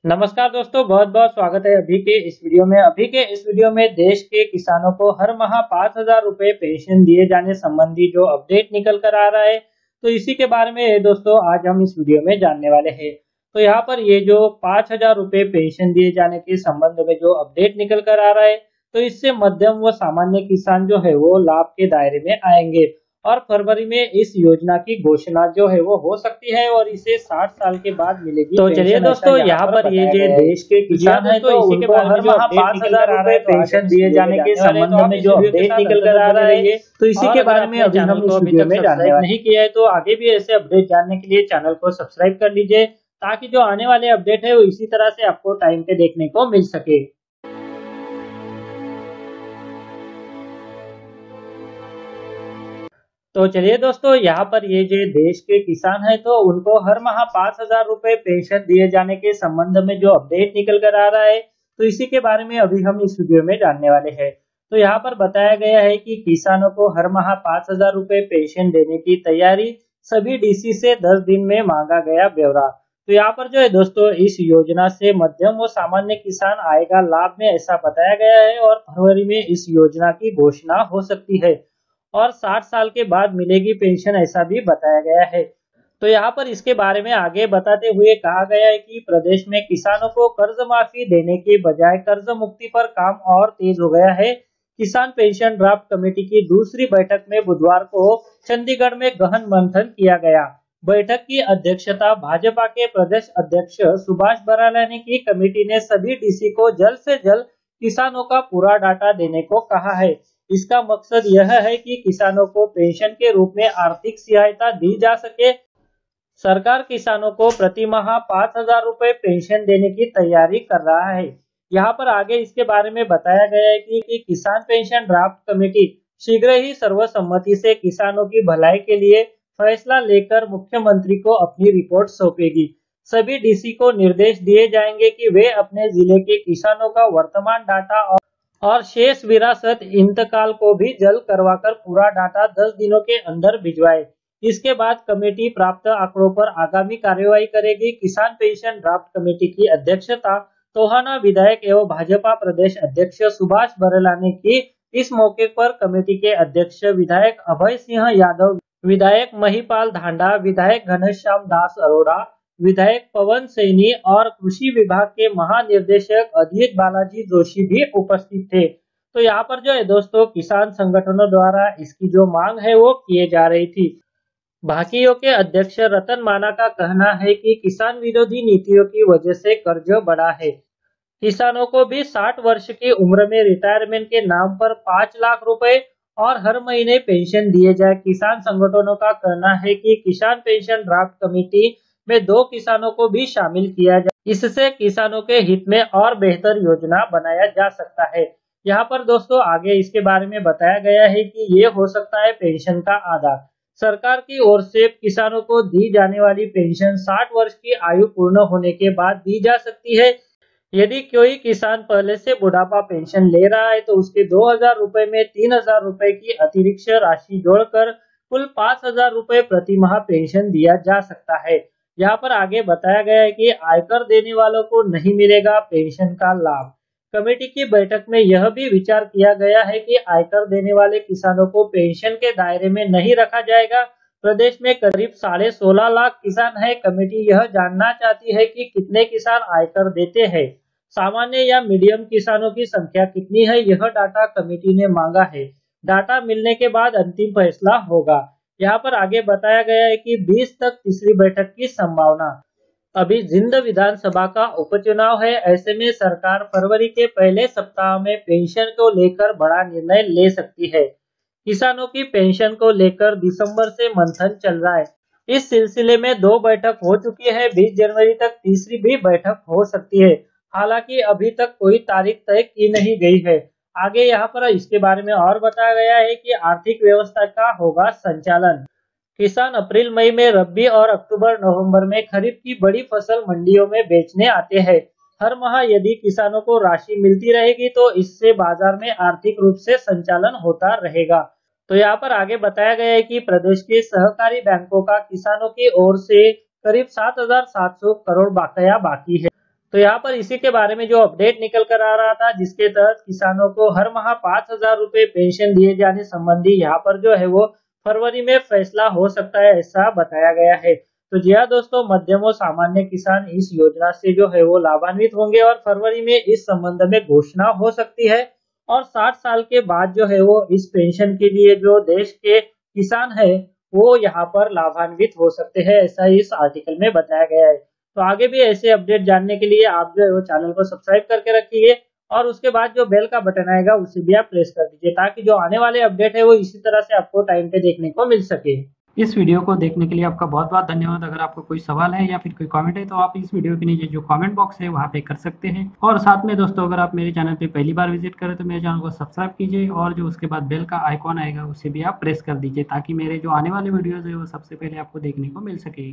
नमस्कार दोस्तों, बहुत बहुत स्वागत है अभी के इस वीडियो में देश के किसानों को हर माह 5,000 रुपए पेंशन दिए जाने संबंधी जो अपडेट निकल कर आ रहा है, तो इसी के बारे में दोस्तों आज हम इस वीडियो में जानने वाले हैं। तो यहाँ पर ये जो 5,000 रुपए पेंशन दिए जाने के संबंध में जो अपडेट निकल कर आ रहा है, तो इससे मध्यम व सामान्य किसान जो है वो लाभ के दायरे में आएंगे और फरवरी में इस योजना की घोषणा जो है वो हो सकती है और इसे 60 साल के बाद मिलेगी। तो चलिए दोस्तों, यहाँ पर ये जो देश के किसान है तो इसी के बारे में जो 5,000 रुपए पेंशन दिए जाने के संबंध में जो अपडेट निकल कर आ रहा है, तो इसी के बारे में अभी हम इस वीडियो में जानने वाले नहीं किया है, तो आगे भी ऐसे अपडेट जानने के लिए चैनल को सब्सक्राइब कर लीजिए ताकि जो आने वाले अपडेट है वो इसी तरह से आपको टाइम पे देखने को मिल सके। तो चलिए दोस्तों, यहाँ पर ये जो देश के किसान हैं तो उनको हर माह 5,000 रुपए पेंशन दिए जाने के संबंध में जो अपडेट निकल कर आ रहा है, तो इसी के बारे में अभी हम इस वीडियो में जानने वाले हैं। तो यहाँ पर बताया गया है कि किसानों को हर माह 5,000 रुपए पेंशन देने की तैयारी, सभी डीसी से 10 दिन में मांगा गया ब्यौरा। तो यहाँ पर जो है दोस्तों, इस योजना से मध्यम व सामान्य किसान आएगा लाभ में, ऐसा बताया गया है और फरवरी में इस योजना की घोषणा हो सकती है और 60 साल के बाद मिलेगी पेंशन, ऐसा भी बताया गया है। तो यहाँ पर इसके बारे में आगे बताते हुए कहा गया है कि प्रदेश में किसानों को कर्ज माफी देने के बजाय कर्ज मुक्ति पर काम और तेज हो गया है। किसान पेंशन ड्राफ्ट कमेटी की दूसरी बैठक में बुधवार को चंडीगढ़ में गहन मंथन किया गया। बैठक की अध्यक्षता भाजपा के प्रदेश अध्यक्ष सुभाष बराला ने की। कमेटी ने सभी डीसी को जल्द से जल्द किसानों का पूरा डाटा देने को कहा है। इसका मकसद यह है कि किसानों को पेंशन के रूप में आर्थिक सहायता दी जा सके। सरकार किसानों को प्रति माह 5,000 रुपए पेंशन देने की तैयारी कर रहा है। यहाँ पर आगे इसके बारे में बताया गया है कि किसान पेंशन ड्राफ्ट कमेटी शीघ्र ही सर्वसम्मति से किसानों की भलाई के लिए फैसला लेकर मुख्यमंत्री को अपनी रिपोर्ट सौंपेगी। सभी डीसी को निर्देश दिए जाएंगे कि वे अपने जिले के किसानों का वर्तमान डाटा और शेष विरासत इंतकाल को भी जल्द करवाकर पूरा डाटा 10 दिनों के अंदर भिजवाए। इसके बाद कमेटी प्राप्त आंकड़ों पर आगामी कार्यवाही करेगी। किसान पेंशन ड्राफ्ट कमेटी की अध्यक्षता टोहाना विधायक एवं भाजपा प्रदेश अध्यक्ष सुभाष बराला ने की। इस मौके पर कमेटी के अध्यक्ष विधायक अभय सिंह यादव, विधायक महिपाल धांडा, विधायक घनश्याम दास अरोड़ा, विधायक पवन सैनी और कृषि विभाग के महानिर्देशक अधीर बालाजी जोशी भी उपस्थित थे। तो यहाँ पर जो है दोस्तों, किसान संगठनों द्वारा इसकी जो मांग है वो किए जा रही थी। भाकियों के अध्यक्ष रतन माना का कहना है कि किसान विरोधी नीतियों की वजह से कर्ज बढ़ा है। किसानों को भी 60 वर्ष की उम्र में रिटायरमेंट के नाम पर 5 लाख रुपए और हर महीने पेंशन दिए जाए। किसान संगठनों का कहना है कि किसान पेंशन ड्राफ्ट कमेटी में 2 किसानों को भी शामिल किया जाए। इससे किसानों के हित में और बेहतर योजना बनाया जा सकता है। यहाँ पर दोस्तों आगे इसके बारे में बताया गया है कि ये हो सकता है पेंशन का आधा। सरकार की ओर से किसानों को दी जाने वाली पेंशन 60 वर्ष की आयु पूर्ण होने के बाद दी जा सकती है। यदि कोई किसान पहले से बुढ़ापा पेंशन ले रहा है तो उसके 2,000 रुपए में 3,000 रुपए की अतिरिक्त राशि जोड़कर कुल 5,000 रुपए प्रति माह पेंशन दिया जा सकता है। यहाँ पर आगे बताया गया है कि आयकर देने वालों को नहीं मिलेगा पेंशन का लाभ। कमेटी की बैठक में यह भी विचार किया गया है कि आयकर देने वाले किसानों को पेंशन के दायरे में नहीं रखा जाएगा। प्रदेश में करीब 16.5 लाख किसान है। कमेटी यह जानना चाहती है कि कितने किसान आयकर देते हैं। सामान्य या मीडियम किसानों की संख्या कितनी है, यह डाटा कमेटी ने मांगा है। डाटा मिलने के बाद अंतिम फैसला होगा। यहाँ पर आगे बताया गया है कि 20 तक तीसरी बैठक की संभावना। अभी जिंद विधानसभा का उपचुनाव है, ऐसे में सरकार फरवरी के पहले सप्ताह में पेंशन को लेकर बड़ा निर्णय ले सकती है। किसानों की पेंशन को लेकर दिसंबर से मंथन चल रहा है। इस सिलसिले में 2 बैठक हो चुकी है। 20 जनवरी तक तीसरी भी बैठक हो सकती है। हालांकि अभी तक कोई तारीख तय की नहीं गई है। आगे यहाँ पर इसके बारे में और बताया गया है कि आर्थिक व्यवस्था का होगा संचालन। किसान अप्रैल मई में रबी और अक्टूबर नवंबर में खरीफ की बड़ी फसल मंडियों में बेचने आते हैं। हर माह यदि किसानों को राशि मिलती रहेगी तो इससे बाजार में आर्थिक रूप से संचालन होता रहेगा। तो यहाँ पर आगे बताया गया है कि प्रदेश के सहकारी बैंकों का किसानों की ओर से करीब 7,700 करोड़ बकाया बाकी है। तो यहाँ पर इसी के बारे में जो अपडेट निकल कर आ रहा था, जिसके तहत किसानों को हर माह 5,000 रुपए पेंशन दिए जाने संबंधी यहाँ पर जो है वो फरवरी में फैसला हो सकता है, ऐसा बताया गया है। तो जी हाँ दोस्तों, मध्यम और सामान्य किसान इस योजना से जो है वो लाभान्वित होंगे और फरवरी में इस संबंध में घोषणा हो सकती है। और 60 साल के बाद जो है वो इस पेंशन के लिए जो देश के किसान है वो यहाँ पर लाभान्वित हो सकते हैं, ऐसा इस आर्टिकल में बताया गया है। तो आगे भी ऐसे अपडेट जानने के लिए आप जो है वो चैनल को सब्सक्राइब करके रखिए और उसके बाद जो बेल का बटन आएगा उसे भी आप प्रेस कर दीजिए, ताकि जो आने वाले अपडेट है वो इसी तरह से आपको टाइम पे देखने को मिल सके। इस वीडियो को देखने के लिए आपका बहुत बहुत धन्यवाद। अगर आपको कोई सवाल है या फिर कोई कमेंट है तो आप इस वीडियो के नीचे जो कमेंट बॉक्स है वहाँ पे कर सकते हैं। और साथ में दोस्तों, अगर आप मेरे चैनल पे पहली बार विजिट करें तो मेरे चैनल को सब्सक्राइब कीजिए और जो उसके बाद बेल का आइकॉन आएगा उसे भी आप प्रेस कर दीजिए, ताकि मेरे जो आने वाले वीडियोज़ है वो सबसे पहले आपको देखने को मिल सके।